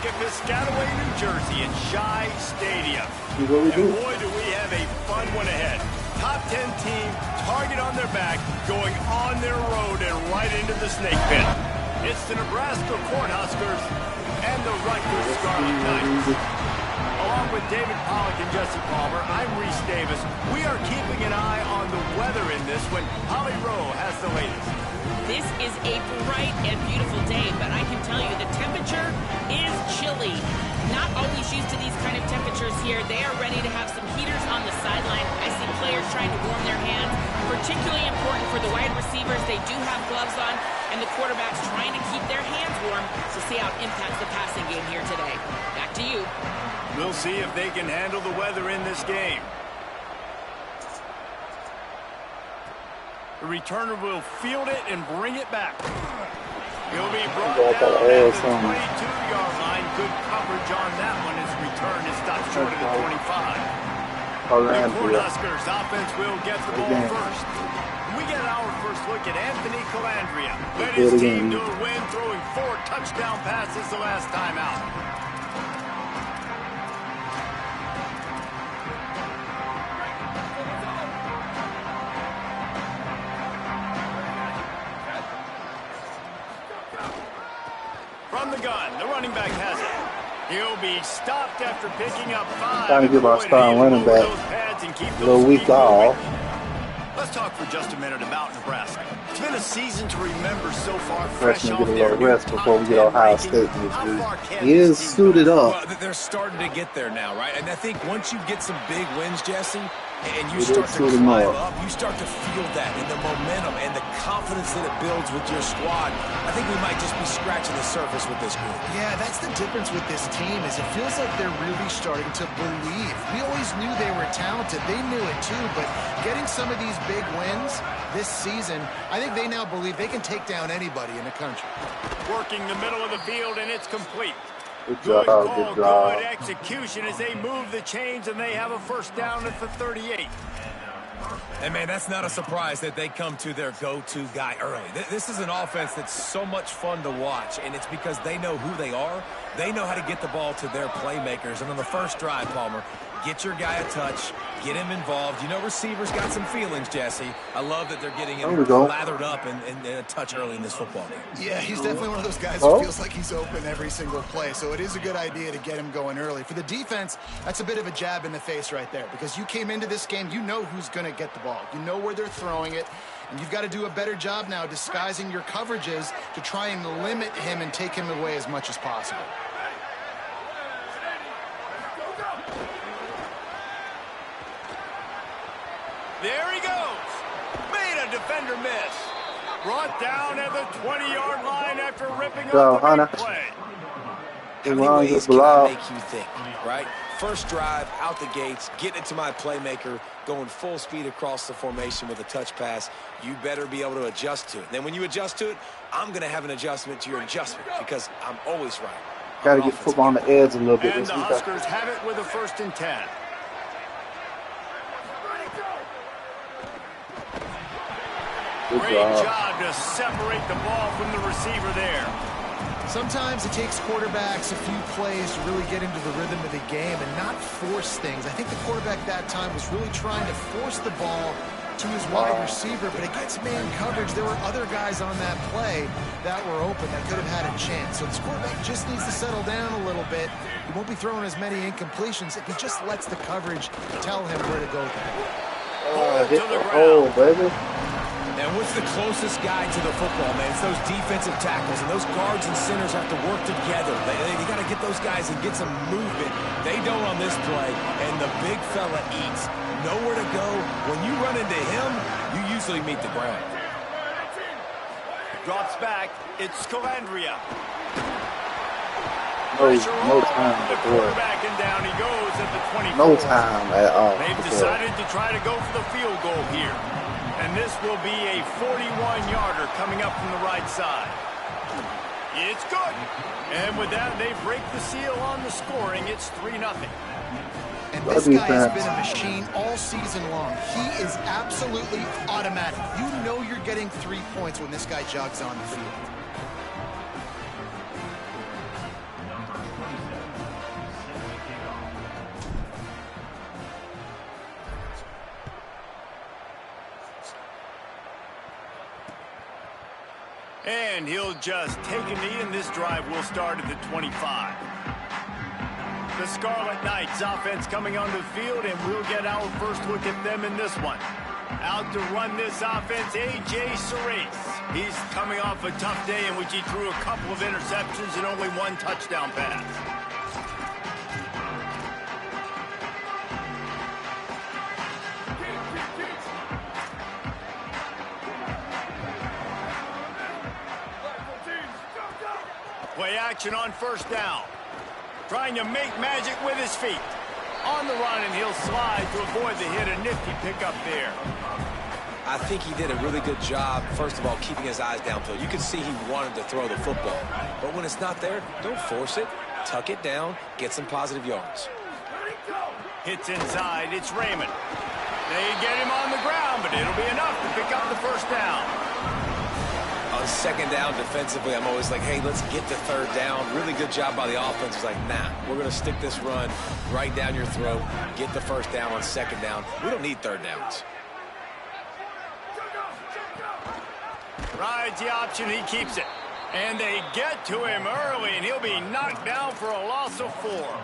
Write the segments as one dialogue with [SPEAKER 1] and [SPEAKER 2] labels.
[SPEAKER 1] at Piscataway, New Jersey at Shai Stadium. And boy, do we have a fun one ahead. Top 10 team, target on their back, going on their road and right into the snake pit. It's the Nebraska Cornhuskers and the Rutgers Scarlet Knights. Along with David Pollack and Jesse Palmer, I'm Reese Davis. We are keeping an eye on the weather in this one. Holly Rowe has the latest.
[SPEAKER 2] This is a bright and beautiful day, but I can tell you the temperature is chilly. Not always used to these kind of temperatures here. They are ready to have some heaters on the sideline. I see players trying to warm their hands. Particularly important for the wide receivers. They do have gloves on, and the quarterbacks trying to keep their hands warm to see how it impacts the passing game here today. Back to you.
[SPEAKER 1] We'll see if they can handle the weather in this game. The returner will field it and bring it back. He'll be brought down at the 22-yard line. Good coverage on that one. His return is stopped short of the 25. The Cornhuskers offense will get the ball first. We get our first look at Anthony Calandria. Led his team to a win, throwing 4 touchdown passes the last time out. From the gun, the running back has it. He'll be stopped after picking up 5.
[SPEAKER 3] Trying to give our starting running back a little week off.
[SPEAKER 1] Let's talk for just a minute about Nebraska. It's been a season to remember so far.
[SPEAKER 3] Freshman get a little rest before we get Ohio State this week. He is suited up.
[SPEAKER 4] Well, they're starting to get there now, right? And I think once you get some big wins, Jesse, and you start to climb up, you start to feel that and the momentum and the confidence that it builds with your squad. I think we might just be scratching the surface with this group.
[SPEAKER 5] Yeah, that's the difference with this team is it feels like they're really starting to believe. We always knew they were talented. They knew it too, but getting some of these big wins this season, I think they now believe they can take down anybody in the country.
[SPEAKER 1] Working the middle of the field, and it's complete.
[SPEAKER 3] Good job,
[SPEAKER 1] good execution as they move the chains, and they have a first down at the 38.
[SPEAKER 4] And, man, that's not a surprise that they come to their go-to guy early. This is an offense that's so much fun to watch, and it's because they know who they are. They know how to get the ball to their playmakers. And on the first drive, Palmer, get your guy a touch, get him involved. You know receivers got some feelings, Jesse. I love that they're getting him lathered up and a touch early in this football game.
[SPEAKER 5] Yeah, he's definitely one of those guys who feels like he's open every single play. So it is a good idea to get him going early. For the defense, that's a bit of a jab in the face right there because you came into this game, you know who's going to get the ball. You know where they're throwing it. And you've got to do a better job now disguising your coverages to try and limit him and take him away as much as possible.
[SPEAKER 1] There he goes. Made a defender miss. Brought down at the 20-yard line after ripping up the big play.
[SPEAKER 4] How many ways can I make you think, right? First drive, out the gates, getting it to my playmaker, going full speed across the formation with a touch pass. You better be able to adjust to it. Then when you adjust to it, I'm going to have an adjustment to your adjustment because I'm always right.
[SPEAKER 3] Got to get football on the edge a little bit.
[SPEAKER 1] And the Huskers have it with a 1st and 10. Great job to separate the ball from the receiver there.
[SPEAKER 5] Sometimes it takes quarterbacks a few plays to really get into the rhythm of the game and not force things. I think the quarterback that time was really trying to force the ball to his wide receiver, but against man coverage, there were other guys on that play that were open that could have had a chance. So this quarterback just needs to settle down a little bit. He won't be throwing as many incompletions if he just lets the coverage tell him where to go.
[SPEAKER 3] Hit the hole, baby.
[SPEAKER 4] And what's the closest guy to the football, man? It's those defensive tackles, and those guards and centers have to work together. They got to get those guys and get some movement. They don't on this play, and the big fella eats. Nowhere to go. When you run into him, you usually meet the ground.
[SPEAKER 1] Drops back. It's Calandria.
[SPEAKER 3] No time
[SPEAKER 1] to quarterback, and down he goes at the 24.
[SPEAKER 3] No time at all.
[SPEAKER 1] They've decided to try to go for the field goal here. And this will be a 41-yarder coming up from the right side. It's good. And with that, they break the seal on the scoring. It's 3-0.
[SPEAKER 5] And this guy has been a machine all season long. He is absolutely automatic. You know you're getting 3 points when this guy jogs on the field.
[SPEAKER 1] And he'll just take a knee, and this drive will start at the 25. The Scarlet Knights offense coming onto the field, and we'll get our first look at them in this one. Out to run this offense, A.J. Cerise. He's coming off a tough day in which he threw a couple of interceptions and only one touchdown pass. Play action on first down. Trying to make magic with his feet. On the run, and he'll slide to avoid the hit. A nifty pickup there.
[SPEAKER 4] I think he did a really good job, first of all, keeping his eyes downfield. You could see he wanted to throw the football. But when it's not there, don't force it. Tuck it down. Get some positive yards.
[SPEAKER 1] Hits inside. It's Raymond. They get him on the ground, but it'll be enough to pick up the first down.
[SPEAKER 4] On second down defensively, I'm always like, hey, let's get to third down. Really good job by the offense. It's like, nah, we're going to stick this run right down your throat, get the first down on second down. We don't need third downs.
[SPEAKER 1] Rides the option, he keeps it. And they get to him early, and he'll be knocked down for a loss of 4.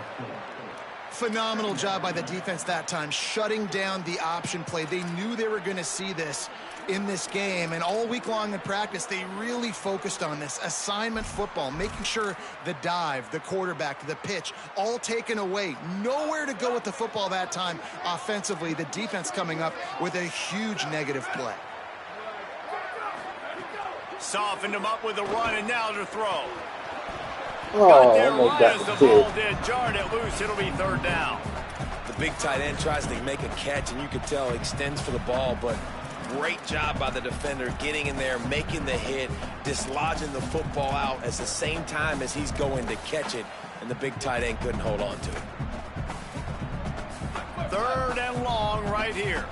[SPEAKER 5] Phenomenal job by the defense that time, shutting down the option play. They knew they were going to see this in this game, and all week long in practice, they really focused on this assignment football, making sure the dive, the quarterback, the pitch, all taken away. Nowhere to go with the football that time offensively. The defense coming up with a huge negative play.
[SPEAKER 1] Softened him up with a run, and now to throw.
[SPEAKER 3] Oh, I made that
[SPEAKER 1] the ball did. Jarred it loose. It'll be third down.
[SPEAKER 4] The big tight end tries to make a catch, and you can tell he extends for the ball, but great job by the defender getting in there, making the hit, dislodging the football out at the same time as he's going to catch it, and the big tight end couldn't hold on to it.
[SPEAKER 1] Third and long right here.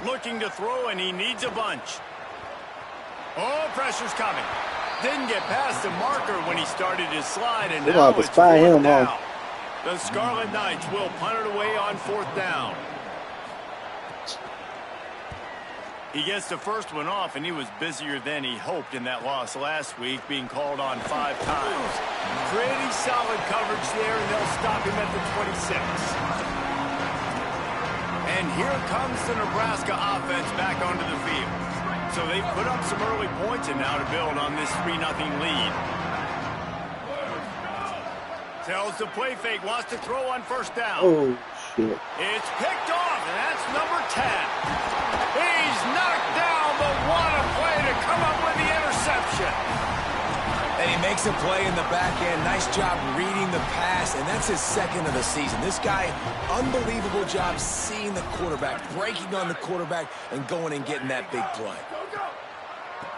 [SPEAKER 1] Looking to throw, and he needs a bunch. Oh, pressure's coming. Didn't get past the marker when he started his slide, and now it's fourth down. The Scarlet Knights will punt it away on fourth down. He gets the first one off, and he was busier than he hoped in that loss last week, being called on 5 times. Pretty solid coverage there, and they'll stop him at the 26. And here comes the Nebraska offense back onto the field. So they've put up some early points, and now to build on this 3-0 lead. Tells the play fake, wants to throw on first down.
[SPEAKER 3] Oh, shit.
[SPEAKER 1] It's picked off, and that's number 10. He's knocked down, but what a play to come up with the interception.
[SPEAKER 4] And he makes a play in the back end. Nice job reading the pass, and that's his second of the season. This guy, unbelievable job seeing the quarterback, breaking on the quarterback, and going and getting that big play.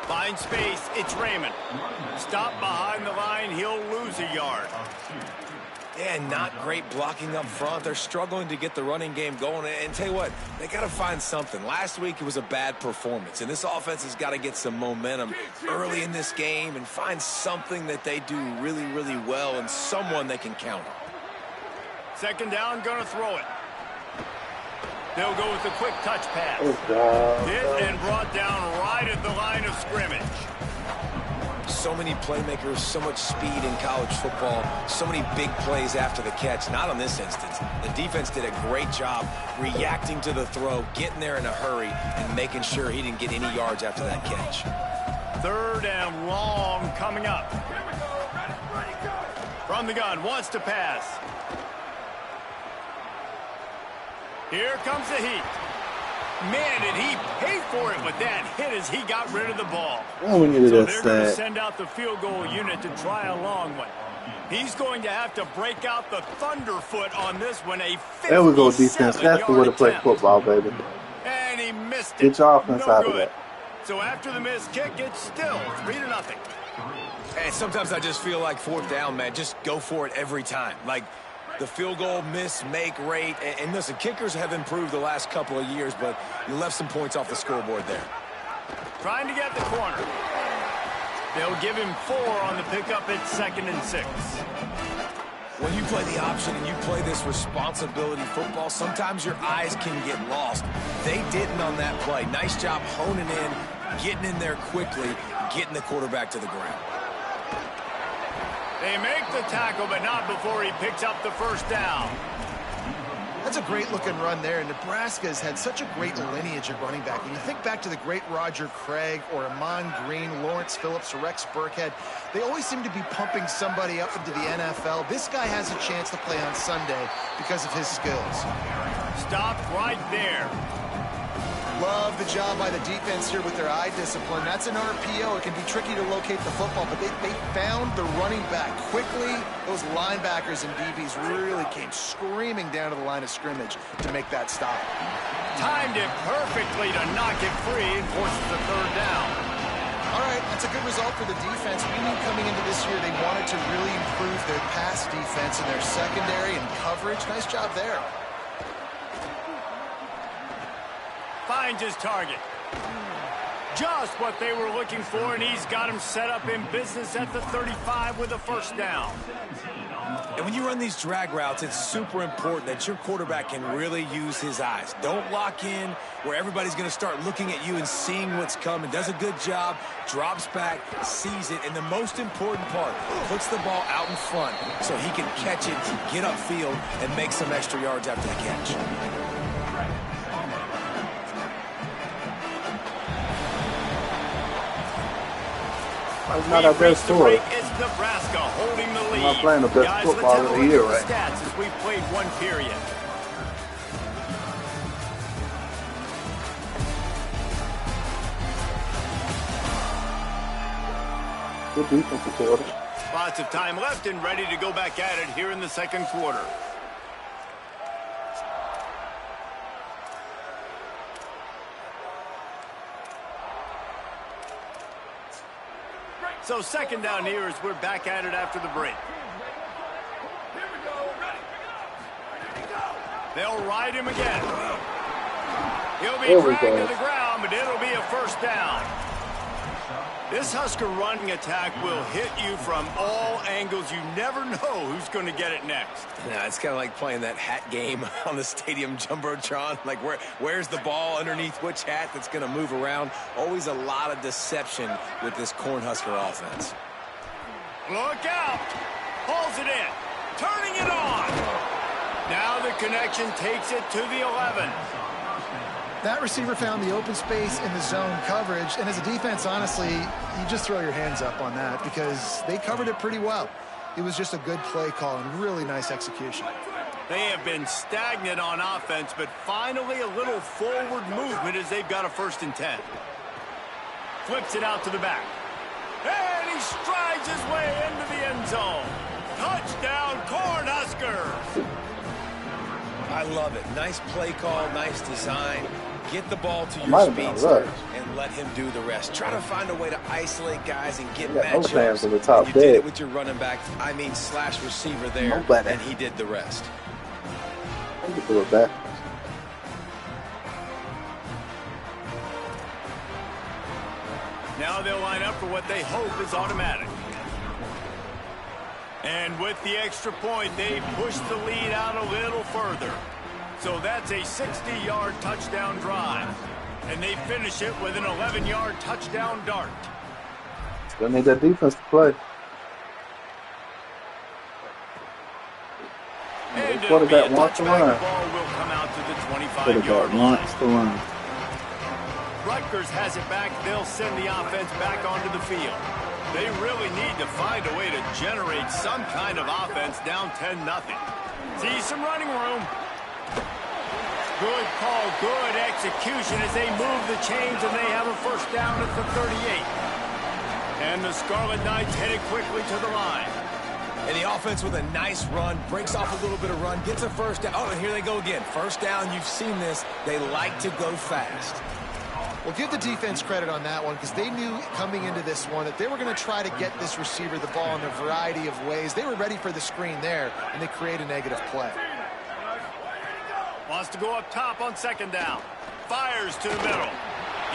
[SPEAKER 1] Finds space, it's Raymond. Stop behind the line, he'll lose a yard.
[SPEAKER 4] And not great blocking up front. They're struggling to get the running game going. And tell you what, they got to find something. Last week it was a bad performance, and this offense has got to get some momentum early in this game and find something that they do really, really well and someone they can count on.
[SPEAKER 1] Second down, gonna throw it. They'll go with a quick touch pass. Hit and brought down right at the line of scrimmage.
[SPEAKER 4] So many playmakers, so much speed in college football, so many big plays after the catch. Not on this instance. The defense did a great job reacting to the throw, getting there in a hurry, and making sure he didn't get any yards after that catch.
[SPEAKER 1] Third and long coming up. From the gun, wants to pass. Here comes the heat. Man, did he pay for it with that hit as he got rid of the ball.
[SPEAKER 3] Oh, we needed
[SPEAKER 1] so
[SPEAKER 3] that
[SPEAKER 1] they're going to send out the field goal unit to try a long one. He's going to have to break out the thunderfoot on this one. A 57-yard
[SPEAKER 3] there we go, defense. That's the way to play football, baby.
[SPEAKER 1] And he missed it.
[SPEAKER 3] Get your offense out of that.
[SPEAKER 1] So after the missed kick, it's still 3-0.
[SPEAKER 4] And sometimes I just feel like fourth down, man, just go for it every time. Like, the field goal miss, make rate. And listen, kickers have improved the last couple of years, but you left some points off the scoreboard there.
[SPEAKER 1] Trying to get the corner. They'll give him 4 on the pickup at 2nd and 6.
[SPEAKER 4] When you play the option and you play this responsibility football, sometimes your eyes can get lost. They didn't on that play. Nice job honing in, getting in there quickly, getting the quarterback to the ground.
[SPEAKER 1] They make the tackle, but not before he picks up the first down.
[SPEAKER 5] That's a great-looking run there. Nebraska has had such a great lineage of running back. When you think back to the great Roger Craig or Amon Green, Lawrence Phillips, or Rex Burkhead, they always seem to be pumping somebody up into the NFL. This guy has a chance to play on Sunday because of his skills.
[SPEAKER 1] Stop right there.
[SPEAKER 5] Love the job by the defense here with their eye discipline. That's an RPO. It can be tricky to locate the football, but they found the running back quickly. Those linebackers and DBs really came screaming down to the line of scrimmage to make that stop.
[SPEAKER 1] Timed it perfectly to knock it free and forces the third down.
[SPEAKER 5] All right, that's a good result for the defense. We knew coming into this year they wanted to really improve their pass defense and their secondary and coverage. Nice job there.
[SPEAKER 1] Finds his target. Just what they were looking for, and he's got him set up in business at the 35 with a first down.
[SPEAKER 4] And when you run these drag routes, it's super important that your quarterback can really use his eyes. Don't lock in where everybody's going to start looking at you and seeing what's coming. Does a good job, drops back, sees it, and the most important part, puts the ball out in front so he can catch it, get upfield, and make some extra yards after the catch.
[SPEAKER 3] It's not our best story.
[SPEAKER 1] It's Nebraska holding the lead.
[SPEAKER 3] I'm not playing the best football of the year, right?
[SPEAKER 1] Stats as we played one period.
[SPEAKER 3] Good defensive quarter.
[SPEAKER 1] Lots of time left and ready to go back at it here in the second quarter. So second down here as we're back at it after the break. They'll ride him again. He'll be dragged to the ground, but it'll be a first down. This Husker running attack will hit you from all angles. You never know who's going to get it next.
[SPEAKER 4] Yeah, it's kind of like playing that hat game on the stadium jumbotron. Like where's the ball underneath which hat that's going to move around? Always a lot of deception with this Cornhusker offense.
[SPEAKER 1] Look out! Pulls it in. Turning it on. Now the connection takes it to the 11.
[SPEAKER 5] That receiver found the open space in the zone coverage, and as a defense, honestly, you just throw your hands up on that because they covered it pretty well. It was just a good play call and really nice execution.
[SPEAKER 1] They have been stagnant on offense, but finally a little forward movement as they've got a 1st and 10. Flips it out to the back. And he strides his way into the end zone. Touchdown, Cornhuskers!
[SPEAKER 4] I love it. Nice play call, nice design. Get the ball to your speedster and let him do the rest. Try to find a way to isolate guys and get matchups. You did it with your running back, slash receiver there, and he did the rest.
[SPEAKER 1] Now they'll line up for what they hope is automatic. And with the extra point, they push the lead out a little further. So that's a 60-yard touchdown drive. And they finish it with an 11-yard touchdown dart.
[SPEAKER 3] Still need that defense to play.
[SPEAKER 1] And
[SPEAKER 3] the quarterback wants to run.
[SPEAKER 1] The ball will come out to the 25-yard line. Rutgers has it back. They'll send the offense back onto the field. They really need to find a way to generate some kind of offense down 10-0. See some running room. Good call, good execution as they move the chains and they have a first down at the 38. And the Scarlet Knights headed quickly to the line.
[SPEAKER 4] And the offense with a nice run, breaks off a little bit of run, gets a first down. Oh, and here they go again. First down, you've seen this. They like to go fast.
[SPEAKER 5] Well, give the defense credit on that one because they knew coming into this one that they were going to try to get this receiver the ball in a variety of ways. They were ready for the screen there, and they create a negative play.
[SPEAKER 1] Wants to go up top on second down. Fires to the middle.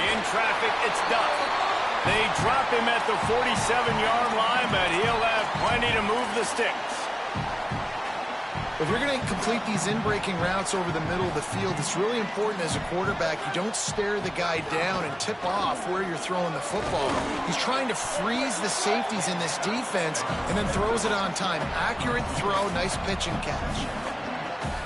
[SPEAKER 1] In traffic, it's Duck. They drop him at the 47-yard line, but he'll have plenty to move the sticks.
[SPEAKER 5] If you're going to complete these in-breaking routes over the middle of the field, it's really important as a quarterback you don't stare the guy down and tip off where you're throwing the football. He's trying to freeze the safeties in this defense and then throws it on time. Accurate throw, nice pitch and catch.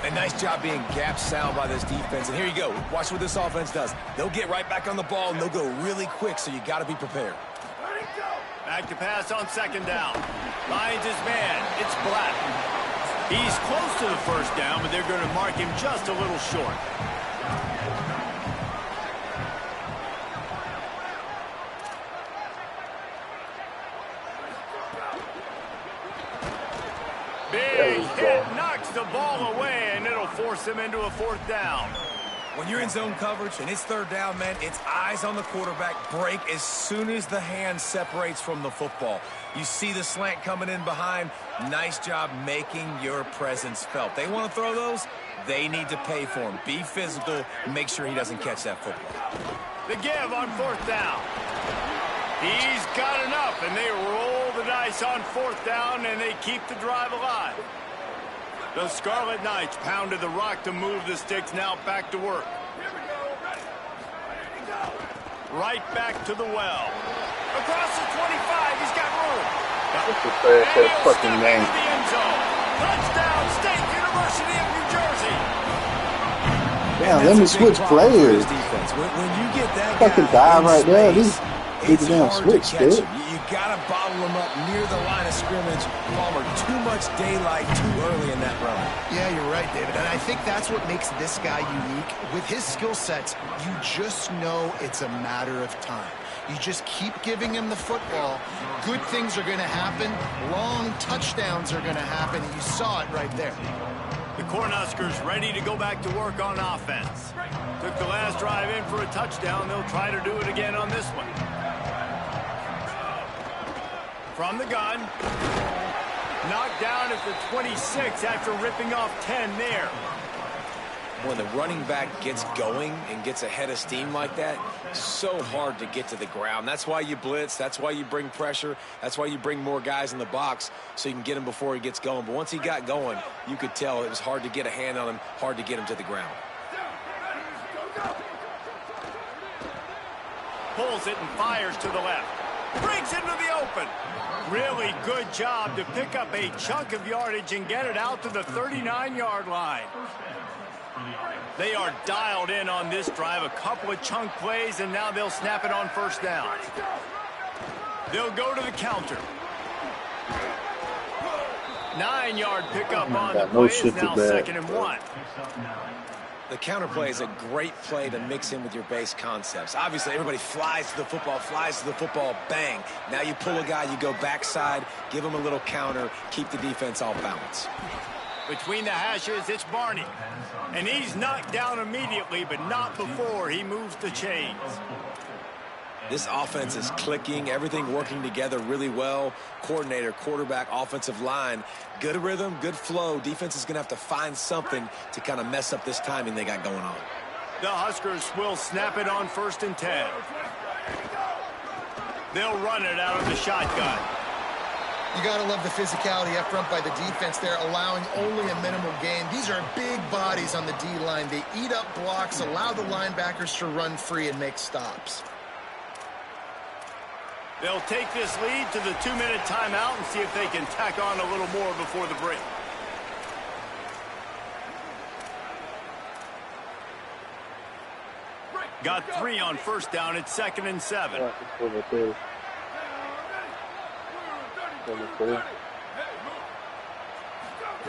[SPEAKER 4] A nice job being gap sound by this defense. And here you go. Watch what this offense does. They'll get right back on the ball, and they'll go really quick, so you got to be prepared.
[SPEAKER 1] Back to pass on second down. Finds his man. It's Black. He's close to the first down, but they're going to mark him just a little short. Big hit, knocks the ball away, and it'll force him into a fourth down.
[SPEAKER 4] When you're in zone coverage and it's third down, man, it's eyes on the quarterback. Break as soon as the hand separates from the football. You see the slant coming in behind. Nice job making your presence felt. They want to throw those. They need to pay for them. Be physical. Make sure he doesn't catch that football.
[SPEAKER 1] The give on fourth down. He's got enough, and they roll the dice on fourth down, and they keep the drive alive. The Scarlet Knights pounded the rock to move the sticks, now back to work. Right back to the well. Across the 25, he's got room.
[SPEAKER 3] That's a trash fucking game.
[SPEAKER 1] The end zone. Touchdown, State University of New Jersey.
[SPEAKER 3] Damn, let me switch players.
[SPEAKER 4] When you get that
[SPEAKER 3] fucking die right there. These damn switch, dude.
[SPEAKER 4] You gotta bottle them up near the line of scrimmage. Palmer, too much daylight too early in that run.
[SPEAKER 5] Yeah, you're right, David. And I think that's what makes this guy unique. With his skill sets, you just know it's a matter of time. You just keep giving him the football. Good things are going to happen. Long touchdowns are going to happen. You saw it right there.
[SPEAKER 1] The Cornhuskers ready to go back to work on offense. Took the last drive in for a touchdown. They'll try to do it again on this one. From the gun. Knocked down at the 26 after ripping off 10 there.
[SPEAKER 4] When the running back gets going and gets ahead of steam like that, so hard to get to the ground. That's why you blitz. That's why you bring pressure. That's why you bring more guys in the box so you can get him before he gets going. But once he got going, you could tell it was hard to get a hand on him, hard to get him to the ground.
[SPEAKER 1] Pulls it and fires to the left. Breaks into the open. Really good job to pick up a chunk of yardage and get it out to the 39-yard line. They are dialed in on this drive. A couple of chunk plays, and now they'll snap it on first down. They'll go to the counter. 9-yard pickup on the play is now 2nd and 1.
[SPEAKER 4] The counter play is a great play to mix in with your base concepts. Obviously, everybody flies to the football, bang. Now you pull a guy, you go backside, give him a little counter, keep the defense off balance.
[SPEAKER 1] Between the hashes, it's Barney. And he's knocked down immediately, but not before he moves the chains.
[SPEAKER 4] This offense is clicking, everything working together really well. Coordinator, quarterback, offensive line, good rhythm, good flow. Defense is going to have to find something to kind of mess up this timing they got going on.
[SPEAKER 1] The Huskers will snap it on 1st and 10. They'll run it out of the shotgun.
[SPEAKER 5] You got to love the physicality up front by the defense there, allowing only a minimal gain. These are big bodies on the D-line. They eat up blocks, allow the linebackers to run free and make stops.
[SPEAKER 1] They'll take this lead to the 2-minute timeout and see if they can tack on a little more before the break. Got 3 on first down. It's 2nd and 7.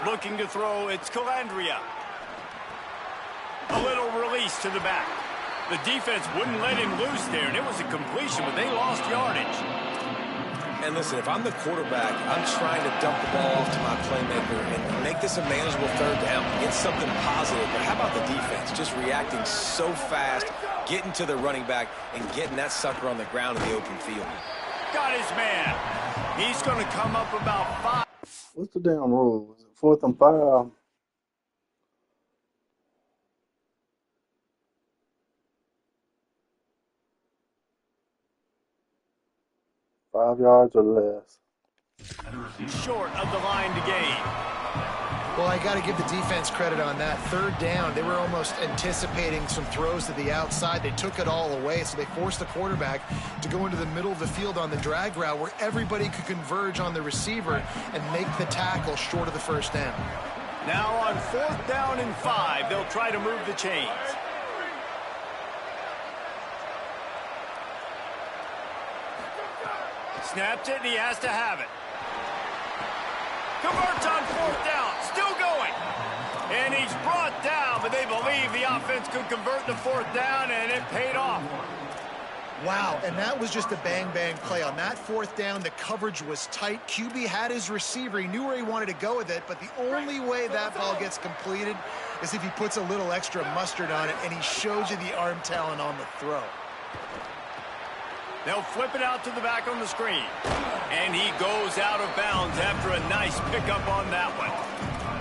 [SPEAKER 1] Looking to throw, it's Calandria. A little release to the back. The defense wouldn't let him loose there, and it was a completion, but they lost yardage.
[SPEAKER 4] And listen, if I'm the quarterback, I'm trying to dump the ball off to my playmaker and make this a manageable third down, get something positive. But how about the defense? Just reacting so fast, getting to the running back, and getting that sucker on the ground in the open field.
[SPEAKER 1] Got his man. He's going to come up about 5.
[SPEAKER 3] What's the damn rule? Is it 4th and 5? $5 yards or less.
[SPEAKER 1] Short of the line to gain.
[SPEAKER 5] Well, I got to give the defense credit on that. Third down, they were almost anticipating some throws to the outside. They took it all away, so they forced the quarterback to go into the middle of the field on the drag route where everybody could converge on the receiver and make the tackle short of the first down.
[SPEAKER 1] Now on 4th down and 5, they'll try to move the chains. Snaps it, and he has to have it. Converts on 4th down, still going. And he's brought down, but they believe the offense could convert the 4th down, and it paid off.
[SPEAKER 5] Wow, and that was just a bang-bang play. On that 4th down, the coverage was tight. QB had his receiver. He knew where he wanted to go with it, but the only way that ball gets completed is if he puts a little extra mustard on it, and he shows you the arm talent on the throw.
[SPEAKER 1] They'll flip it out to the back on the screen. And he goes out of bounds after a nice pickup on that one.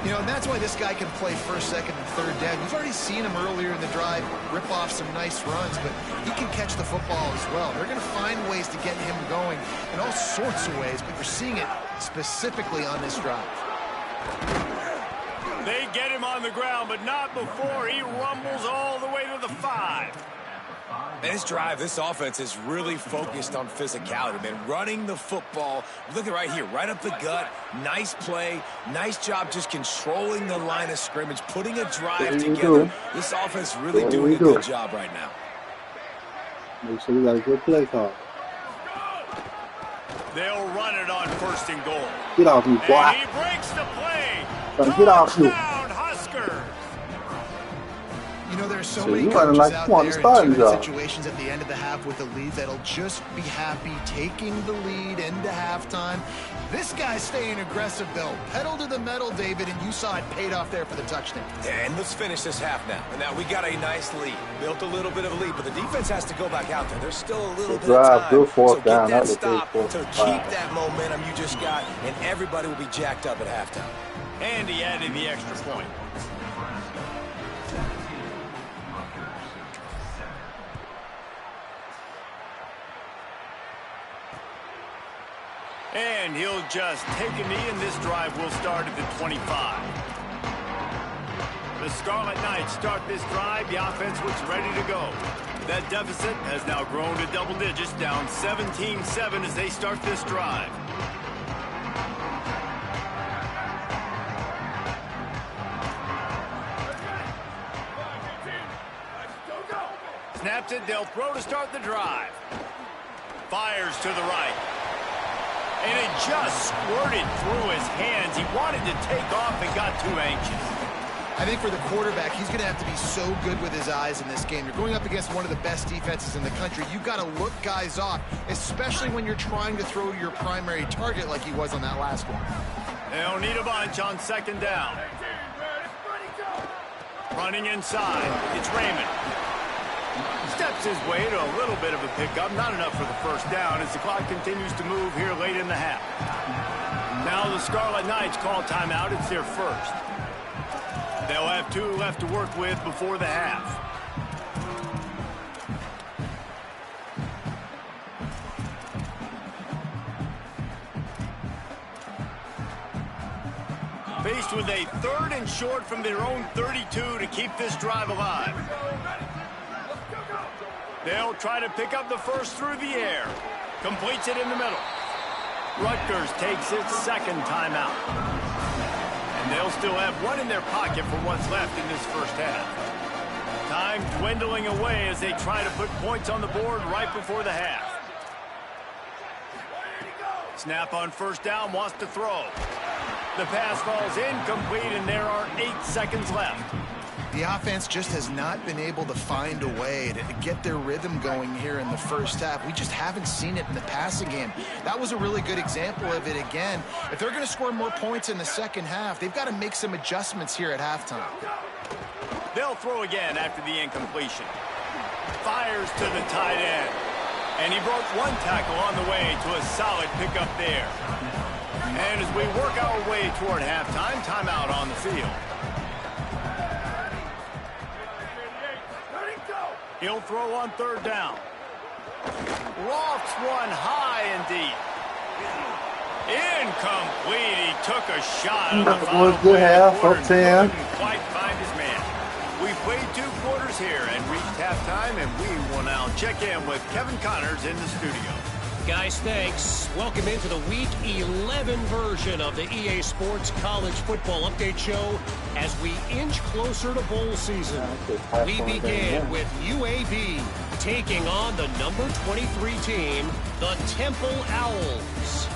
[SPEAKER 5] You know, and that's why this guy can play 1st, 2nd, and 3rd down. We've already seen him earlier in the drive rip off some nice runs, but he can catch the football as well. They're going to find ways to get him going in all sorts of ways, but you're seeing it specifically on this drive.
[SPEAKER 1] They get him on the ground, but not before he rumbles all the way to the 5.
[SPEAKER 4] This drive, this offense is really focused on physicality, man. Running the football. Look at right here, right up the gut. Nice play. Nice job just controlling the line of scrimmage, putting a drive together. This offense really doing a good job right now.
[SPEAKER 3] Make sure we got a good play call.
[SPEAKER 1] They'll run it on 1st and goal.
[SPEAKER 3] Get off me, boy.
[SPEAKER 1] And he breaks the play.
[SPEAKER 3] Get off you.
[SPEAKER 1] Touchdown, Huskers.
[SPEAKER 5] You know, there's so many coaches
[SPEAKER 3] like
[SPEAKER 5] out there in 2-minute situations at the end of the half with the lead that'll just be happy taking the lead into halftime. This guy's staying aggressive, though. Pedal to the metal, David, and you saw it paid off there for the touchdown.
[SPEAKER 4] And let's finish this half now. And now we got a nice lead. Built a little bit of a lead, but the defense has to go back out there. There's still a little bit of time.
[SPEAKER 3] Good 4th
[SPEAKER 4] so
[SPEAKER 3] down.
[SPEAKER 4] get that stop to keep that momentum you just got, and everybody will be jacked up at halftime.
[SPEAKER 1] And he added the extra point. And he'll just take a knee, and this drive will start at the 25. The Scarlet Knights start this drive. The offense looks ready to go. That deficit has now grown to double digits, down 17-7 as they start this drive. Snaps it, they'll throw to start the drive. Fires to the right. And it just squirted through his hands. He wanted to take off and got too anxious.
[SPEAKER 5] I think for the quarterback, he's going to have to be so good with his eyes in this game. You're going up against one of the best defenses in the country. You've got to look guys off, especially when you're trying to throw your primary target like he was on that last one.
[SPEAKER 1] They'll need a bunch on 2nd down. Running inside, it's Raymond. Steps his way to a little bit of a pickup, not enough for the 1st down as the clock continues to move here late in the half. Now the Scarlet Knights call timeout. It's their 1st. They'll have 2 left to work with before the half. Faced with a 3rd and short from their own 32 to keep this drive alive. They'll try to pick up the 1st through the air. Completes it in the middle. Rutgers takes its 2nd timeout. And they'll still have 1 in their pocket for what's left in this 1st half. Time dwindling away as they try to put points on the board right before the half. Snap on 1st down, wants to throw. The pass falls incomplete, and there are 8 seconds left.
[SPEAKER 5] The offense just has not been able to find a way to get their rhythm going here in the 1st half. We just haven't seen it in the passing game. That was a really good example of it again. If they're going to score more points in the 2nd half, they've got to make some adjustments here at halftime.
[SPEAKER 1] They'll throw again after the incompletion. Fires to the tight end. And he broke 1 tackle on the way to a solid pickup there. And as we work our way toward halftime, timeout on the field. He'll throw on 3rd down. Lofts one high and deep. Incomplete. He took a shot on the
[SPEAKER 3] That
[SPEAKER 1] final
[SPEAKER 3] was good
[SPEAKER 1] play
[SPEAKER 3] half,
[SPEAKER 1] of the quarter
[SPEAKER 3] up 10.
[SPEAKER 1] and couldn't quite find his man. We played 2 quarters here and reached halftime, and we will now check in with Kevin Connors in the studio.
[SPEAKER 6] Guys, thanks. Welcome into the Week 11 version of the EA Sports College Football Update Show as we inch closer to bowl season. We begin with UAB taking on the number 23 team, the Temple Owls.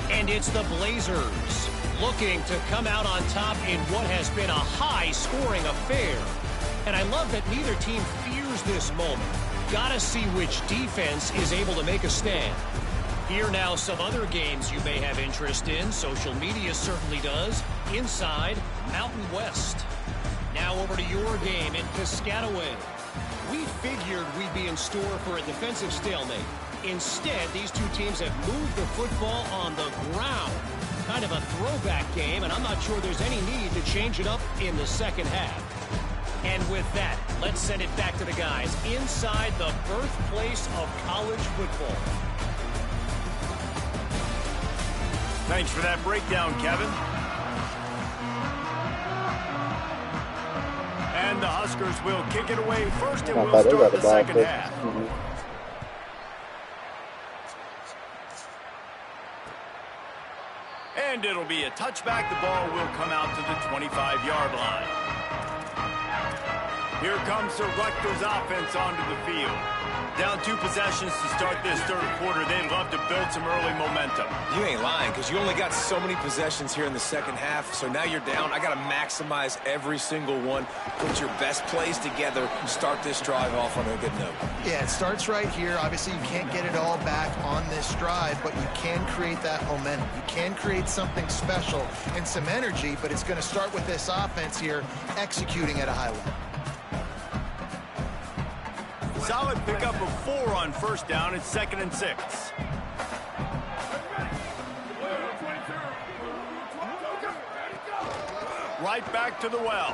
[SPEAKER 6] And it's the Blazers looking to come out on top in what has been a high-scoring affair. And I love that neither team fears this moment. Gotta see which defense is able to make a stand. Here now some other games you may have interest in. Social media certainly does. Inside Mountain West. Now over to your game in Piscataway. We figured we'd be in store for a defensive stalemate. Instead, these two teams have moved the football on the ground. Kind of a throwback game, and I'm not sure there's any need to change it up in the second half. And with that, let's send it back to the guys inside the birthplace of college football.
[SPEAKER 1] Thanks for that breakdown, Kevin. And the Huskers will kick it away first, and we'll start the second half. And it'll be a touchback. The ball will come out to the 25-yard line. Here comes the Rutgers offense onto the field. Down 2 possessions to start this third quarter. They'd love to build some early momentum.
[SPEAKER 4] You ain't lying, because you only got so many possessions here in the second half. So now you're down. I got to maximize every single one. Put your best plays together. Start this drive off on a good note.
[SPEAKER 5] Yeah, it starts right here. Obviously, you can't get it all back on this drive, but you can create that momentum. You can create something special and some energy, but it's going to start with this offense here executing at a high level.
[SPEAKER 1] Solid pickup of 4 on first down. It's 2nd and 6. Right back to the well.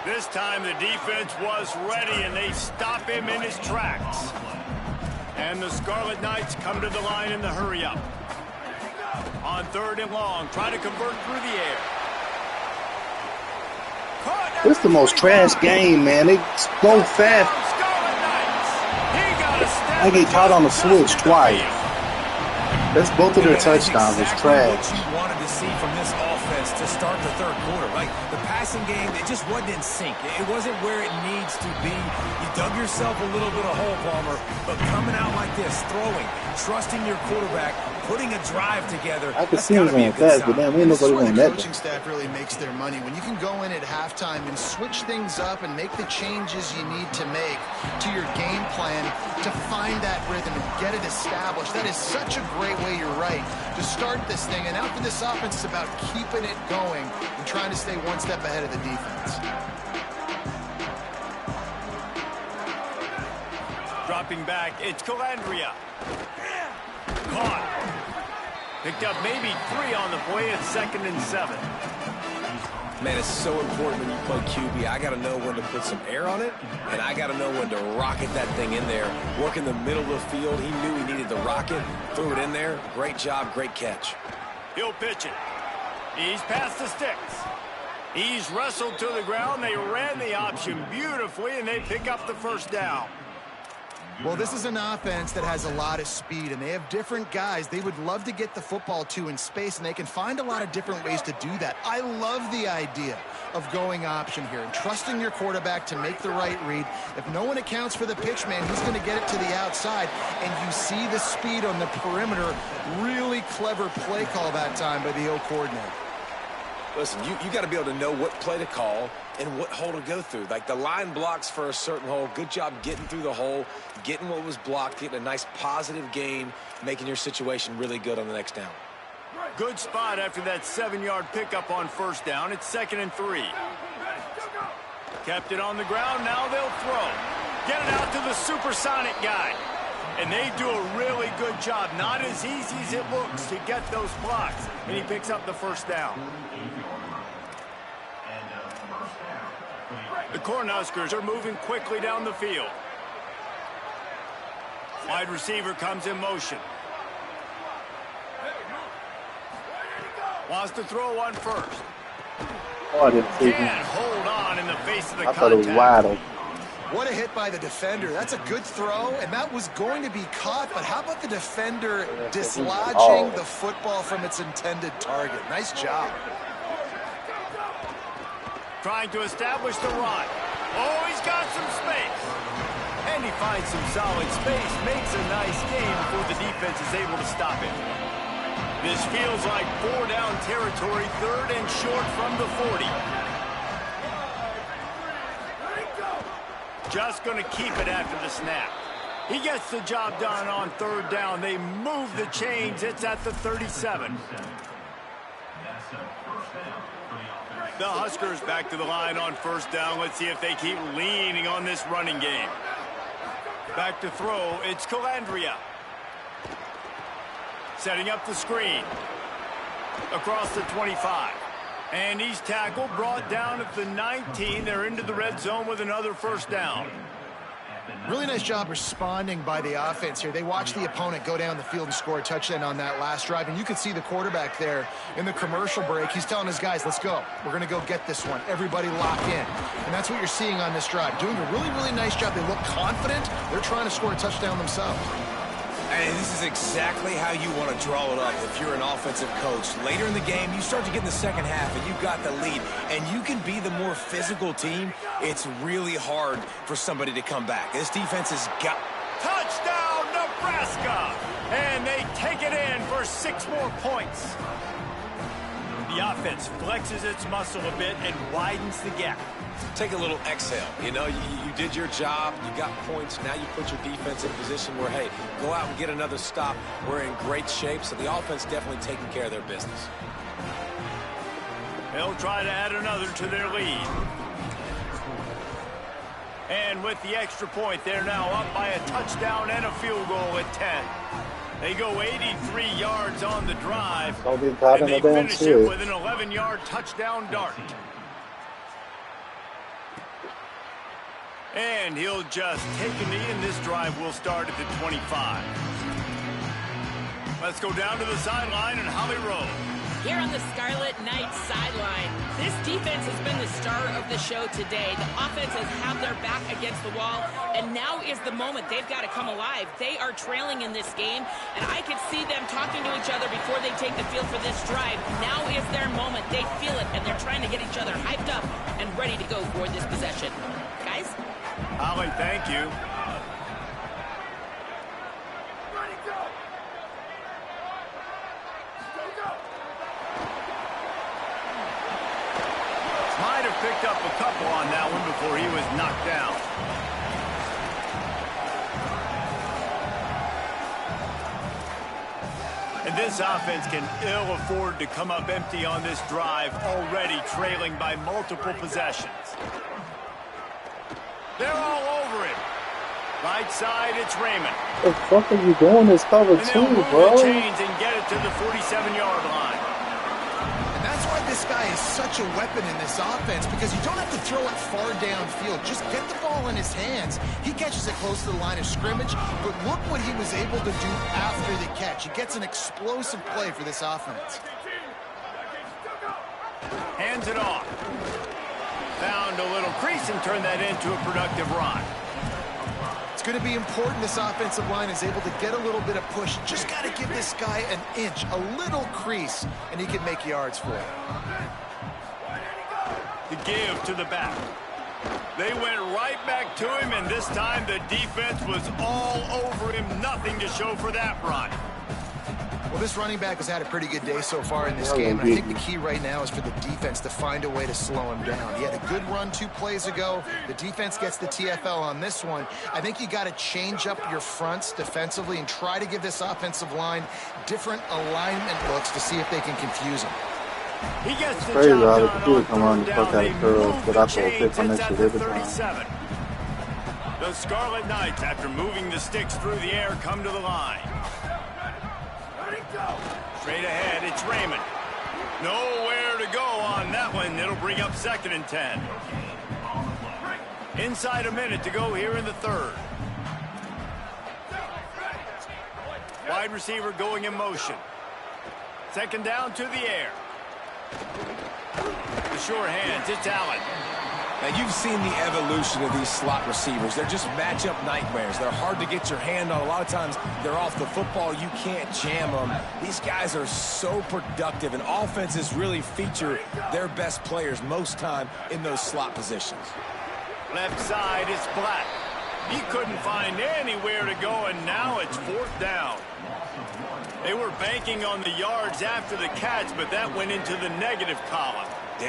[SPEAKER 1] This time the defense was ready, and they stop him in his tracks. And the Scarlet Knights come to the line in the hurry-up. On 3rd and long, trying to convert through the air.
[SPEAKER 3] This is the most trash game, man. They go fast. I get caught on the switch twice. That's both of their touchdowns. It's trash.
[SPEAKER 4] What you wanted to see from this offense to start the third quarter, right? The passing game, it just wasn't in sync. It wasn't where it needs to be. You dug yourself a little bit of hole, Palmer, but coming out like this, throwing, trusting your quarterback, putting a drive together.
[SPEAKER 3] I could see him going fast, but man, we ain't nobody going that.
[SPEAKER 5] The coaching staff really makes their money when you can go in at halftime and switch things up and make the changes you need to make to your game plan to find that rhythm and get it established. That is such a great way, you're right, to start this thing. And now for this offense, it's about keeping it going and trying to stay one step ahead of the defense.
[SPEAKER 1] Dropping back, it's Calandria. Caught. Picked up maybe 3 on the play at 2nd and 7.
[SPEAKER 4] Man, it's so important when you play QB. I got to know when to put some air on it, and I got to know when to rocket that thing in there. Work in the middle of the field. He knew he needed the rocket. Threw it in there. Great job, great catch.
[SPEAKER 1] He'll pitch it. He's past the sticks. He's wrestled to the ground. They ran the option beautifully, and they pick up the first down.
[SPEAKER 5] Well, this is an offense that has a lot of speed, and they have different guys they would love to get the football to in space, and they can find a lot of different ways to do that. I love the idea of going option here and trusting your quarterback to make the right read. If no one accounts for the pitch, man, he's going to get it to the outside, and you see the speed on the perimeter. Really clever play call that time by the O coordinator.
[SPEAKER 4] Listen, you got to be able to know what play to call and what hole to go through. Like the line blocks for a certain hole. Good job getting through the hole, getting what was blocked, getting a nice positive gain, making your situation really good on the next down.
[SPEAKER 1] Good spot after that 7-yard pickup on first down. It's 2nd and 3. Kept it on the ground. Now they'll throw. Get it out to the supersonic guy. And they do a really good job. Not as easy as it looks to get those blocks. And he picks up the first down. The Cornhuskers are moving quickly down the field. Wide receiver comes in motion. Wants to throw on first.
[SPEAKER 3] Oh, I didn't see him.
[SPEAKER 1] Can't hold on in the face of the
[SPEAKER 3] I thought it was wide open.
[SPEAKER 5] What a hit by the defender. That's a good throw, and that was going to be caught, but how about the defender dislodging the football from its intended target? Nice job.
[SPEAKER 1] Trying to establish the run. Oh, he's got some space. And he finds some solid space, makes a nice gain before the defense is able to stop it. This feels like 4-down territory, 3rd and short from the 40. Just going to keep it after the snap. He gets the job done on 3rd down. They move the chains. It's at the 37. The Huskers back to the line on 1st down. Let's see if they keep leaning on this running game. Back to throw. It's Calandria. Setting up the screen. Across the 25. And he's tackled, brought down at the 19. They're into the red zone with another 1st down.
[SPEAKER 5] Really nice job responding by the offense here. They watched the opponent go down the field and score a touchdown on that last drive. And you can see the quarterback there in the commercial break. He's telling his guys, let's go. We're going to go get this one. Everybody lock in. And that's what you're seeing on this drive. Doing a really, really nice job. They look confident. They're trying to score a touchdown themselves.
[SPEAKER 4] And this is exactly how you want to draw it up if you're an offensive coach. Later in the game, you start to get in the second half, and you've got the lead, and you can be the more physical team. It's really hard for somebody to come back. This defense has got...
[SPEAKER 1] Touchdown, Nebraska! And they take it in for 6 more points. The offense flexes its muscle a bit and widens the gap.
[SPEAKER 4] Take a little exhale. You know, you did your job. You got points. Now you put your defense in position where, hey, go out and get another stop. We're in great shape, so the offense definitely taking care of their business.
[SPEAKER 1] They'll try to add another to their lead. And with the extra point, they're now up by a touchdown and a field goal at 10. They go 83 yards on the drive, and they finish it with an 11-yard touchdown dart. And he'll just take a knee, and this drive will start at the 25. Let's go down to the sideline and Holly Rowe.
[SPEAKER 2] Here on the Scarlet Knights sideline, this defense has been the star of the show today. The offense has had their back against the wall, and now is the moment. They've got to come alive. They are trailing in this game, and I could see them talking to each other before they take the field for this drive. Now is their moment. They feel it, and they're trying to get each other hyped up and ready to go for this possession. Guys?
[SPEAKER 1] Holly, thank you. Might have picked up a couple on that one before he was knocked down. And this offense can ill afford to come up empty on this drive, already trailing by multiple possessions. They're all over him. Right side, it's Raymond.
[SPEAKER 3] What the fuck are you doing this cover two, bro?
[SPEAKER 1] The chains and get it to the 47-yard line.
[SPEAKER 5] And that's why this guy is such a weapon in this offense, because you don't have to throw it far downfield. Just get the ball in his hands. He catches it close to the line of scrimmage, but look what he was able to do after the catch. He gets an explosive play for this offense.
[SPEAKER 1] Hands it off. Found a little crease and turned that into a productive run.
[SPEAKER 5] It's going to be important this offensive line is able to get a little bit of push. Just got to give this guy an inch, a little crease, and he can make yards for it.
[SPEAKER 1] The give to the back. They went right back to him, and this time the defense was all over him. Nothing to show for that run.
[SPEAKER 5] Well, this running back has had a pretty good day so far in this game, and I think the key right now is for the defense to find a way to slow him down. He had a good run 2 plays ago. The defense gets the TFL on this one. I think you got to change up your fronts defensively and try to give this offensive line different alignment looks to see if they can confuse him.
[SPEAKER 1] He gets the
[SPEAKER 3] crazy
[SPEAKER 1] job
[SPEAKER 3] how the
[SPEAKER 1] done
[SPEAKER 3] computer
[SPEAKER 1] on
[SPEAKER 3] come on and
[SPEAKER 1] 3rd
[SPEAKER 3] fuck
[SPEAKER 1] down.
[SPEAKER 3] out
[SPEAKER 1] They
[SPEAKER 3] of curls,
[SPEAKER 1] move
[SPEAKER 3] but
[SPEAKER 1] the
[SPEAKER 3] I thought
[SPEAKER 1] chains.
[SPEAKER 3] fits on
[SPEAKER 1] It's
[SPEAKER 3] that
[SPEAKER 1] at
[SPEAKER 3] shit
[SPEAKER 1] the
[SPEAKER 3] every time.
[SPEAKER 1] 37. The Scarlet Knights, after moving the sticks through the air, come to the line. Straight ahead, it's Raymond. Nowhere to go on that one. It'll bring up 2nd and 10. Inside a minute to go here in the 3rd. Wide receiver going in motion. Second down to the air. The sure hands, it's Allen.
[SPEAKER 4] Now, you've seen the evolution of these slot receivers. They're just matchup nightmares. They're hard to get your hand on. A lot of times, they're off the football. You can't jam them. These guys are so productive, and offenses really feature their best players most time in those slot positions.
[SPEAKER 1] Left side is Black. He couldn't find anywhere to go, and now it's fourth down. They were banking on the yards after the catch, but that went into the negative column.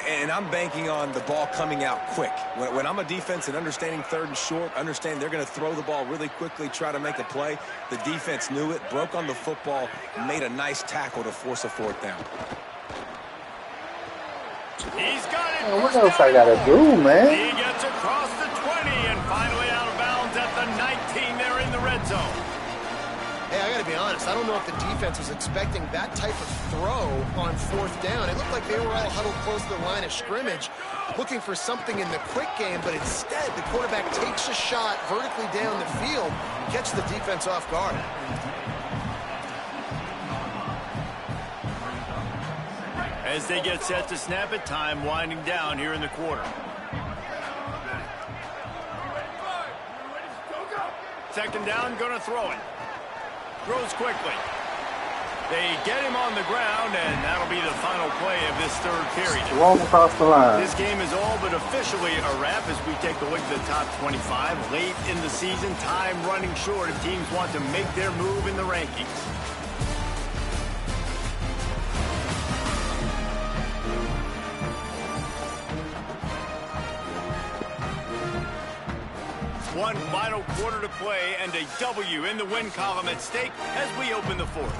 [SPEAKER 4] And I'm banking on the ball coming out quick. When I'm a defense and understanding third and short, understand they're going to throw the ball really quickly, try to make a play. The defense knew it, broke on the football, made a nice tackle to force a fourth down.
[SPEAKER 1] He's got it.
[SPEAKER 3] What else I got to do, man?
[SPEAKER 1] He gets across the 20 and finally out of bounds at the 19 there in the red zone.
[SPEAKER 5] Hey, I got to be honest. I don't know if the defense was expecting that type of throw on fourth down. It looked like they were all huddled close to the line of scrimmage, looking for something in the quick game, but instead the quarterback takes a shot vertically down the field, gets the defense off guard.
[SPEAKER 1] As they get set to snap it, time winding down here in the quarter. Second down, gonna throw it. Throws quickly. They get him on the ground, and that'll be the final play of this third period.
[SPEAKER 3] Long across the line.
[SPEAKER 1] This game is all but officially a wrap as we take a look at the top 25. Late in the season, time running short if teams want to make their move in the rankings. One final quarter to play and a W in the win column at stake as we open the fourth.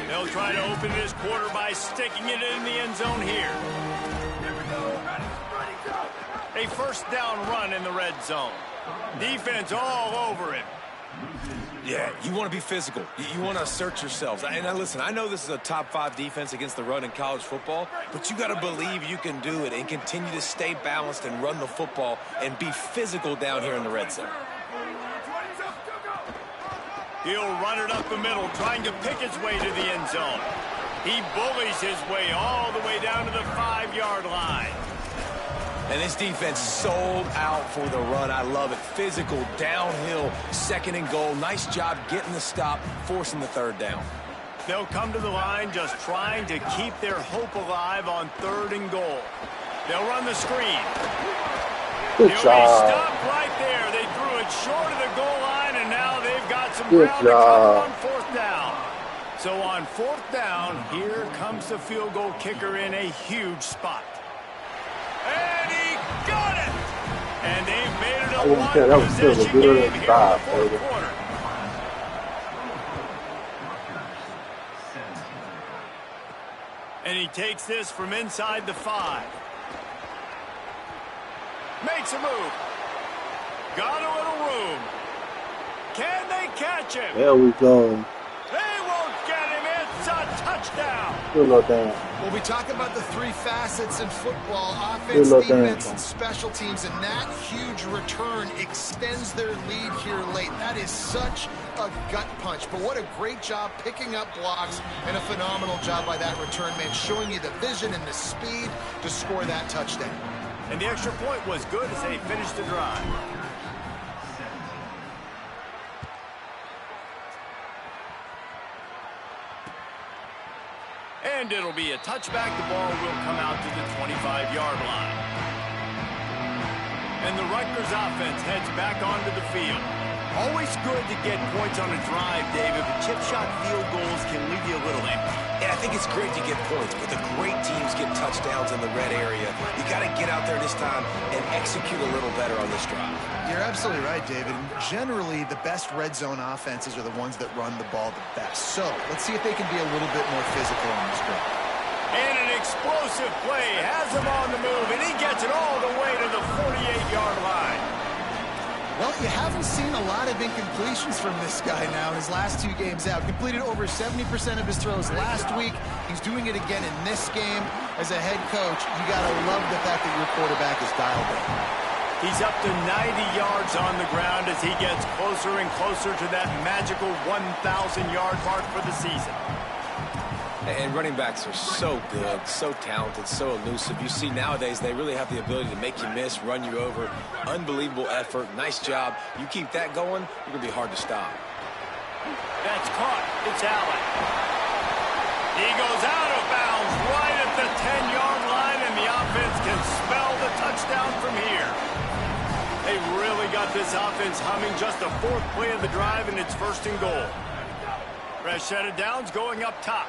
[SPEAKER 1] They'll try to open this quarter by sticking it in the end zone here. A first down run in the red zone. Defense all over him.
[SPEAKER 4] Yeah, you want to be physical. You want to assert yourselves. And listen, I know this is a top 5 defense against the run in college football, but you got to believe you can do it and continue to stay balanced and run the football and be physical down here in the red zone.
[SPEAKER 1] He'll run it up the middle, trying to pick his way to the end zone. He bullies his way all the way down to the 5-yard line.
[SPEAKER 4] And this defense sold out for the run. I love it. Physical, downhill, second and goal. Nice job getting the stop, forcing the third down.
[SPEAKER 1] They'll come to the line just trying to keep their hope alive on third and goal. They'll run the screen.
[SPEAKER 3] Good
[SPEAKER 1] He'll
[SPEAKER 3] job.
[SPEAKER 1] be stopped right there. They threw it short of the goal line, and now they've got some ground to cover on fourth down. So on fourth down, here comes the field goal kicker in a huge spot. And he got it! And they've made it a one-possession game here in the fourth quarter. And he takes this from inside the 5. Makes a move. Got a little room. Can they catch him?
[SPEAKER 3] There we go.
[SPEAKER 1] They won't get him. It's a touchdown.
[SPEAKER 3] Good little down.
[SPEAKER 5] Well, we talk about the 3 facets in football: offense, defense, and special teams, and that huge return extends their lead here late. That is such a gut punch, but what a great job picking up blocks and a phenomenal job by that return man, showing you the vision and the speed to score that touchdown.
[SPEAKER 1] And the extra point was good as they finished the drive. And it'll be a touchback. The ball will come out to the 25-yard line. And the Rutgers offense heads back onto the field. Always good to get points on a drive, David, but chip shot field goals can leave you a little empty.
[SPEAKER 4] And I think it's great to get points, but the great teams get touchdowns in the red area. You got to get out there this time and execute a little better on this drive.
[SPEAKER 5] You're absolutely right, David. Generally, the best red zone offenses are the ones that run the ball the best. So let's see if they can be a little bit more physical on this drive.
[SPEAKER 1] And an explosive play has him on the move, and he gets it all the way to the 48-yard line.
[SPEAKER 5] Well, you haven't seen a lot of incompletions from this guy now in his last 2 games out. Completed over 70% of his throws last week. He's doing it again in this game. As a head coach, you got to love the fact that your quarterback is dialed in.
[SPEAKER 1] He's up to 90 yards on the ground as he gets closer and closer to that magical 1,000-yard mark for the season.
[SPEAKER 4] And running backs are so good, so talented, so elusive. You see nowadays they really have the ability to make you miss, run you over. Unbelievable effort. Nice job. You keep that going, you're going to be hard to stop.
[SPEAKER 1] That's caught. It's Allen. He goes out of bounds right at the 10-yard line, and the offense can spell the touchdown from here. They really got this offense humming. Just the fourth play of the drive, and it's 1st and goal. Fresh set of downs going up top.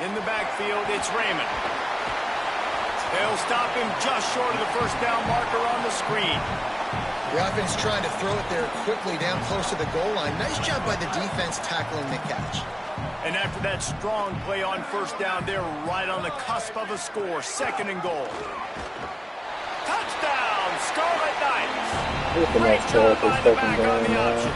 [SPEAKER 1] In the backfield, it's Raymond. They'll stop him just short of the 1st down marker on the screen.
[SPEAKER 5] The offense trying to throw it there quickly down close to the goal line. Nice job by the defense tackling the catch.
[SPEAKER 1] And after that strong play on 1st down, they're right on the cusp of a score. 2nd and goal. Touchdown, Scarlet Knights. Great job by the back on the option.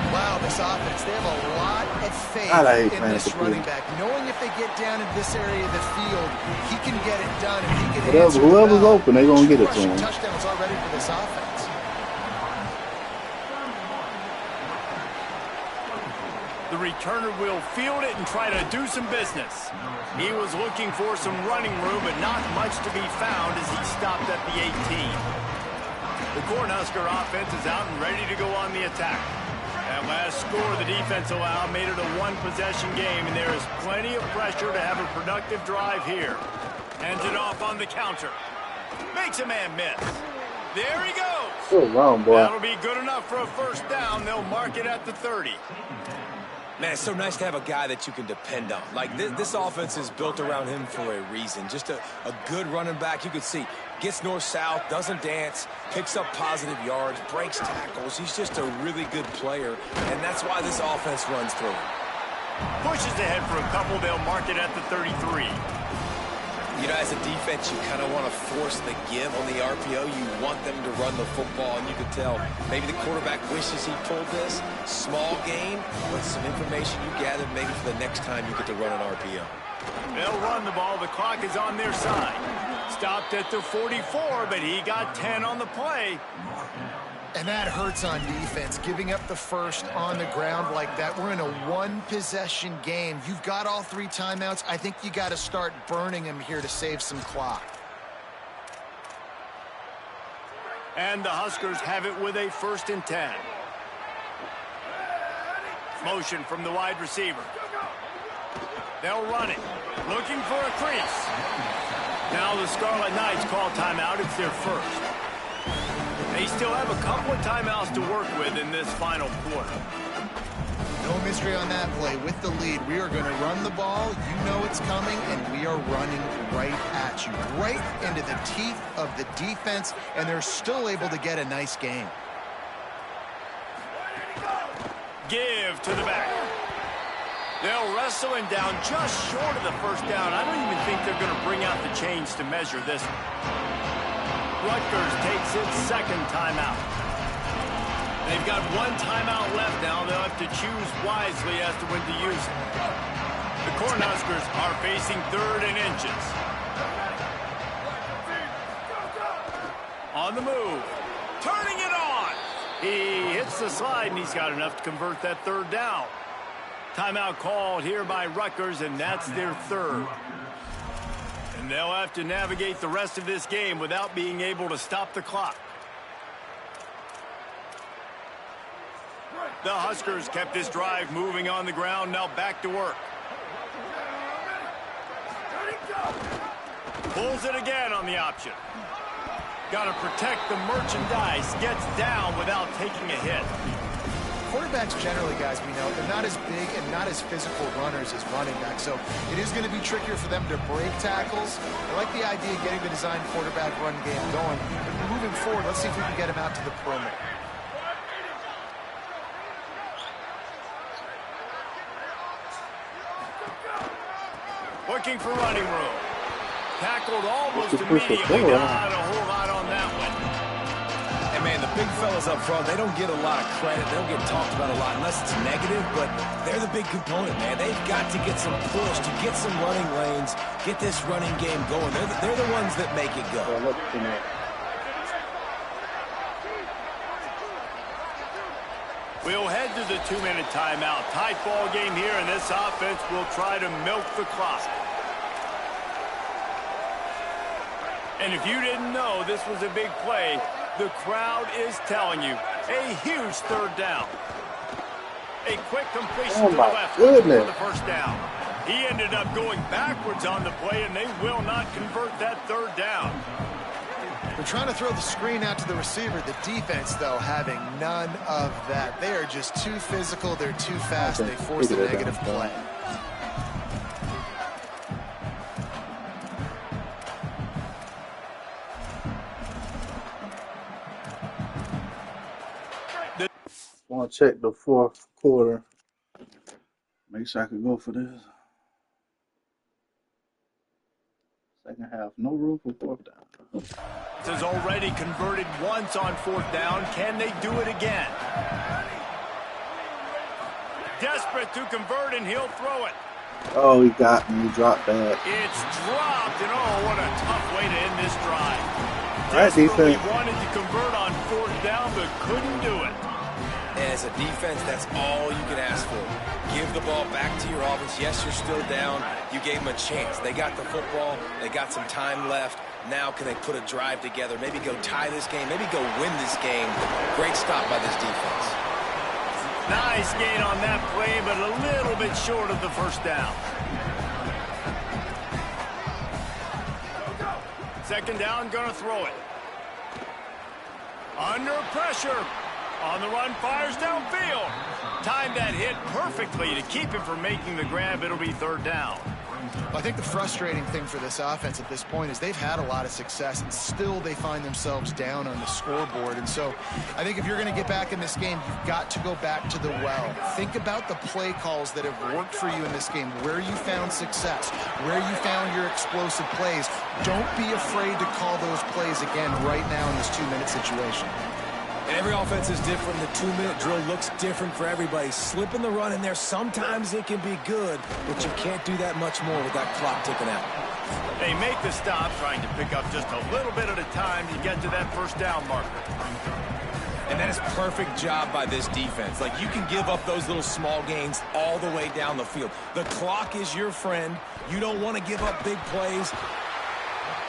[SPEAKER 5] Wow, this offense, they have a lot of faith in this running back. Knowing if they get down in this area of the field, he can get it done. And he can answer
[SPEAKER 3] whoever's open, they're going to get it to him.
[SPEAKER 5] Touchdowns already for this offense.
[SPEAKER 1] The returner will field it and try to do some business. He was looking for some running room, but not much to be found as he stopped at the 18. The Cornhusker offense is out and ready to go on the attack. That last score the defense allowed made it a one-possession game, and there is plenty of pressure to have a productive drive here. Hands it off on the counter. Makes a man miss. There he goes.
[SPEAKER 3] Good run, boy.
[SPEAKER 1] That'll be good enough for a 1st down. They'll mark it at the 30.
[SPEAKER 4] Man, it's so nice to have a guy that you can depend on. Like, this offense is built around him for a reason. Just a good running back. You can see, gets north-south, doesn't dance, picks up positive yards, breaks tackles. He's just a really good player, and that's why this offense runs through him.
[SPEAKER 1] Pushes ahead for a couple. They'll mark it at the 33.
[SPEAKER 4] You know, as a defense, you kind of want to force the give on the RPO. You want them to run the football, and you can tell maybe the quarterback wishes he pulled this. Small gain, but some information you gathered maybe for the next time you get to run an RPO.
[SPEAKER 1] They'll run the ball. The clock is on their side. Stopped at the 44, but he got 10 on the play.
[SPEAKER 5] And that hurts on defense, giving up the 1st on the ground like that. We're in a one-possession game. You've got all 3 timeouts. I think you got to start burning them here to save some clock.
[SPEAKER 1] And the Huskers have it with a 1st and 10. Motion from the wide receiver. They'll run it. Looking for a crease. Now the Scarlet Knights call timeout. It's their 1st. They still have a couple of timeouts to work with in this final quarter.
[SPEAKER 5] No mystery on that play. With the lead, we are going to run the ball. You know it's coming, and we are running right at you. Right into the teeth of the defense, and they're still able to get a nice game.
[SPEAKER 1] Give to the back. They'll wrestle him down just short of the 1st down. I don't even think they're going to bring out the chains to measure this one. Rutgers takes its 2nd timeout. They've got 1 timeout left now. They'll have to choose wisely as to when to use it. The Cornhuskers are facing 3rd and inches. On the move. Turning it on. He hits the slide, and he's got enough to convert that 3rd down. Timeout called here by Rutgers, and that's their 3rd. And they'll have to navigate the rest of this game without being able to stop the clock. The Huskers kept this drive moving on the ground, now back to work. Pulls it again on the option. Got to protect the merchandise, gets down without taking a hit.
[SPEAKER 5] Quarterbacks generally, guys, we know, they're not as big and not as physical runners as running backs, so it is going to be trickier for them to break tackles. I like the idea of getting the design quarterback run game going. But moving forward, let's see if we can get him out to the perimeter.
[SPEAKER 1] Looking for running room. Tackled almost immediately. Not a whole lot on that one.
[SPEAKER 4] Man, the big fellas up front, they don't get a lot of credit. They don't get talked about a lot unless it's negative, but they're the big component, man. They've got to get some push, to get some running lanes, get this running game going. They're the ones that make it go.
[SPEAKER 1] into the 2-minute timeout. Tight ball game here, and this offense will try to milk the clock. And if you didn't know this was a big play, the crowd is telling you. A huge third down. A quick completion to the left for the first down. He ended up going backwards on the play, and they will not convert that third down.
[SPEAKER 5] They're trying to throw the screen out to the receiver. The defense, though, having none of that. They are just too physical. They're too fast. They force a negative play.
[SPEAKER 3] I want to check the fourth quarter. Make sure I can go for this. Second half, no room for fourth down.
[SPEAKER 1] This is already converted once on fourth down. Can they do it again? Desperate to convert, and he'll throw it.
[SPEAKER 3] Oh, he got me. He dropped that.
[SPEAKER 1] It's dropped, and oh, what a tough way to end this drive.
[SPEAKER 3] Right,
[SPEAKER 1] Desperately
[SPEAKER 3] defense.
[SPEAKER 1] wanted to convert on fourth down, but couldn't do it.
[SPEAKER 4] As a defense, that's all you can ask for. Give the ball back to your offense. Yes, you're still down. You gave them a chance. They got the football. They got some time left. Now can they put a drive together? Maybe go tie this game. Maybe go win this game. Great stop by this defense.
[SPEAKER 1] Nice gain on that play, but a little bit short of the first down. Second down, gonna throw it. Under pressure. On the run, fires downfield. Timed that hit perfectly to keep him from making the grab. It'll be third down.
[SPEAKER 5] Well, I think the frustrating thing for this offense at this point is they've had a lot of success, and still they find themselves down on the scoreboard. And so I think if you're going to get back in this game, you've got to go back to the well. Think about the play calls that have worked for you in this game, where you found success, where you found your explosive plays. Don't be afraid to call those plays again right now in this 2-minute situation.
[SPEAKER 4] And every offense is different. The 2-minute drill looks different for everybody. Slipping the run in there, sometimes it can be good, but you can't do that much more with that clock ticking out.
[SPEAKER 1] They make the stop, trying to pick up just a little bit at a time to get to that first down marker.
[SPEAKER 4] And that is perfect job by this defense. Like, you can give up those little small gains all the way down the field. The clock is your friend. You don't want to give up big plays.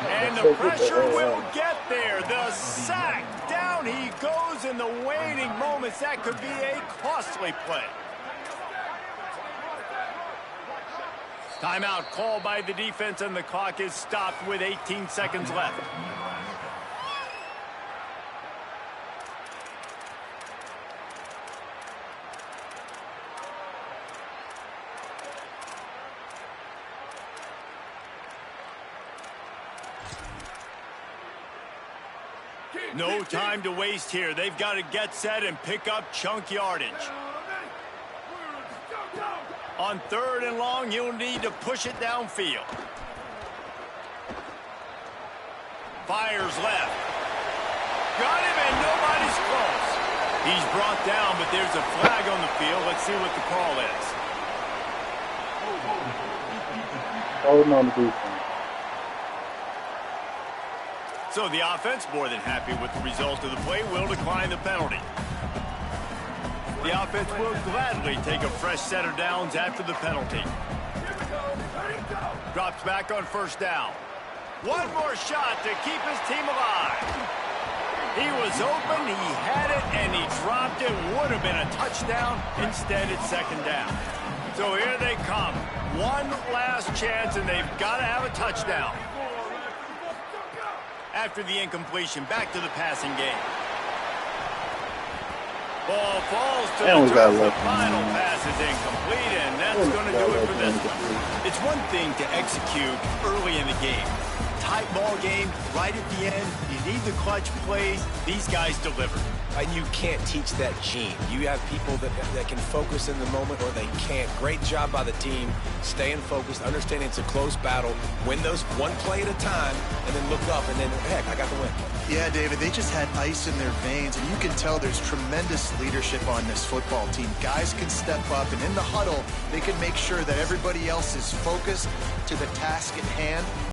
[SPEAKER 1] And the pressure will get there. The sack. Down he goes in the waning moments. That could be a costly play. Timeout called by the defense, and the clock is stopped with 18 seconds left. No time to waste here. They've got to get set and pick up chunk yardage. On third and long, you'll need to push it downfield. Fires left. Got him, and nobody's close. He's brought down, but there's a flag on the field. Let's see what the call is.
[SPEAKER 3] Holding on the defense.
[SPEAKER 1] So the offense, more than happy with the result of the play, will decline the penalty. The offense will gladly take a fresh set of downs after the penalty. Drops back on first down. One more shot to keep his team alive. He was open, he had it, and he dropped it. Would have been a touchdown. Instead, it's second down. So here they come. One last chance, and they've got to have a touchdown. After the incompletion, back to the passing game. Ball falls to the turf. The final pass is incomplete, and that's going to do it for this one. It's one thing to execute early in the game. Tight ball game, right at the end. You need the clutch plays. These guys deliver.
[SPEAKER 4] And you can't teach that gene. You have people that can focus in the moment, or they can't. Great job by the team, staying focused, understanding it's a close battle, win those one play at a time, and then look up, and then, heck, I got the win.
[SPEAKER 5] Yeah, David, they just had ice in their veins, and you can tell there's tremendous leadership on this football team. Guys can step up, and in the huddle, they can make sure that everybody else is focused to the task at hand.